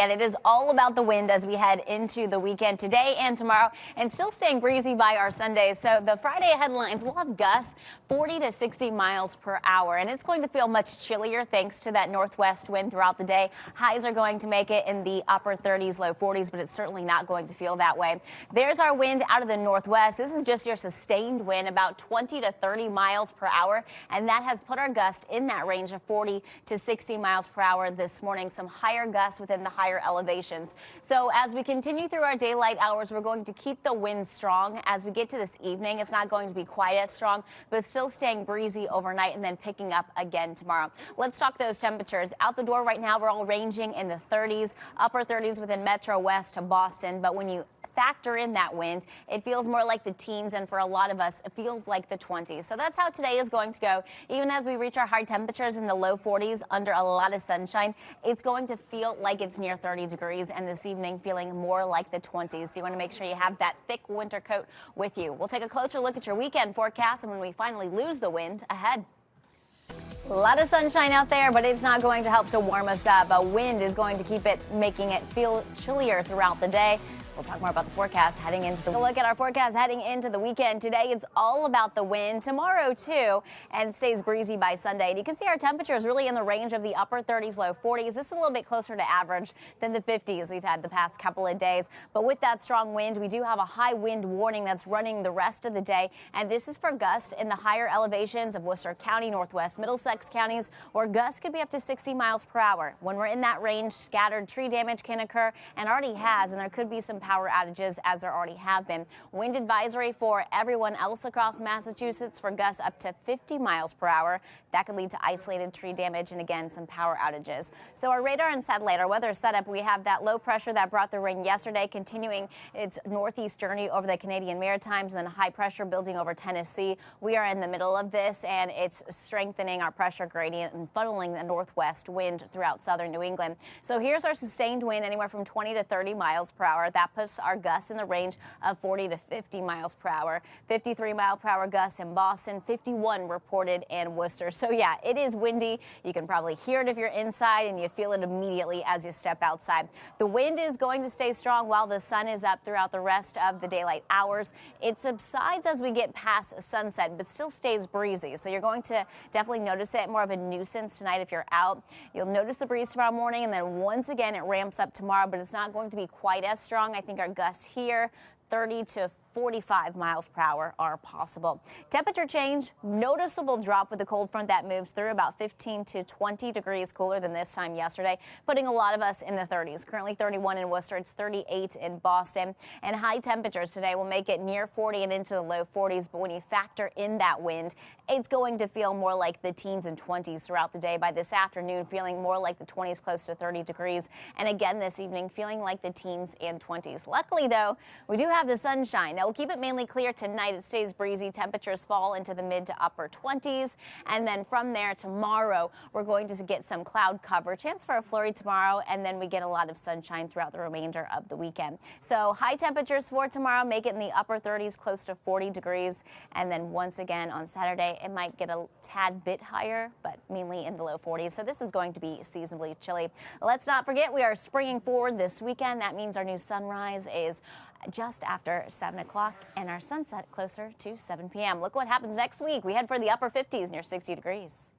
And it is all about the wind as we head into the weekend today and tomorrow, and still staying breezy by our Sunday. So the Friday headlines will have gusts 40 to 60 miles per hour, and it's going to feel much chillier thanks to that northwest wind throughout the day. Highs are going to make it in the upper 30s, low 40s, but it's certainly not going to feel that way. There's our wind out of the northwest. This is just your sustained wind, about 20 to 30 miles per hour, and that has put our gust in that range of 40 to 60 miles per hour this morning. Some higher gusts within the higher elevations. So as we continue through our daylight hours, we're going to keep the wind strong. As we get to this evening, it's not going to be quite as strong, but still staying breezy overnight and then picking up again tomorrow. Let's talk those temperatures. Out the door right now, we're all ranging in the 30s, upper 30s within Metro West to Boston. But when you factor in that wind, it feels more like the teens, and for a lot of us, it feels like the 20s. So that's how today is going to go. Even as we reach our high temperatures in the low 40s under a lot of sunshine, it's going to feel like it's near 30 degrees, and this evening feeling more like the 20s. So you want to make sure you have that thick winter coat with you. We'll take a closer look at your weekend forecast and when we finally lose the wind ahead. A lot of sunshine out there, but it's not going to help to warm us up. A wind is going to keep it, making it feel chillier throughout the day. We'll talk more about the forecast heading into the look at our forecast heading into the weekend. Today, it's all about the wind. Tomorrow, too, and it stays breezy by Sunday. And you can see our temperatures really in the range of the upper 30s, low 40s. This is a little bit closer to average than the 50s we've had the past couple of days. But with that strong wind, we do have a high wind warning that's running the rest of the day. And this is for gusts in the higher elevations of Worcester County, Northwest Middlesex counties, where gusts could be up to 60 miles per hour. When we're in that range, scattered tree damage can occur and already has, and there could be some power outages as there already have been. Wind advisory for everyone else across Massachusetts for gusts up to 50 miles per hour. That could lead to isolated tree damage and again some power outages. So our radar and satellite, our weather setup, we have that low pressure that brought the rain yesterday continuing its northeast journey over the Canadian Maritimes, and then high pressure building over Tennessee. We are in the middle of this, and it's strengthening our pressure gradient and funneling the northwest wind throughout southern New England. So here's our sustained wind anywhere from 20 to 30 miles per hour. That puts our gusts in the range of 40 to 50 miles per hour. 53 mile per hour gusts in Boston, 51 reported in Worcester. So yeah, it is windy. You can probably hear it if you're inside, and you feel it immediately as you step outside. The wind is going to stay strong while the sun is up throughout the rest of the daylight hours. It subsides as we get past sunset, but still stays breezy. So you're going to definitely notice it, more of a nuisance tonight if you're out. You'll notice the breeze tomorrow morning, and then once again it ramps up tomorrow, but it's not going to be quite as strong. I think our gusts here 30 to 45 miles per hour are possible. Temperature change, noticeable drop with the cold front that moves through, about 15 to 20 degrees cooler than this time yesterday, putting a lot of us in the 30s. Currently 31 in Worcester, it's 38 in Boston, and high temperatures today will make it near 40 and into the low 40s. But when you factor in that wind, it's going to feel more like the teens and 20s throughout the day. By this afternoon, feeling more like the 20s, close to 30 degrees, and again this evening feeling like the teens and 20s. Luckily, though, we do have the sunshine. Now, we'll keep it mainly clear tonight. It stays breezy. Temperatures fall into the mid to upper 20s. And then from there tomorrow, we're going to get some cloud cover. Chance for a flurry tomorrow. And then we get a lot of sunshine throughout the remainder of the weekend. So high temperatures for tomorrow make it in the upper 30s, close to 40 degrees. And then once again on Saturday, it might get a tad bit higher, but mainly in the low 40s. So this is going to be seasonably chilly. Let's not forget, we are springing forward this weekend. That means our new sunrise is just after 7 o'clock and our sunset closer to 7 p.m. Look what happens next week. We head for the upper 50s near 60 degrees.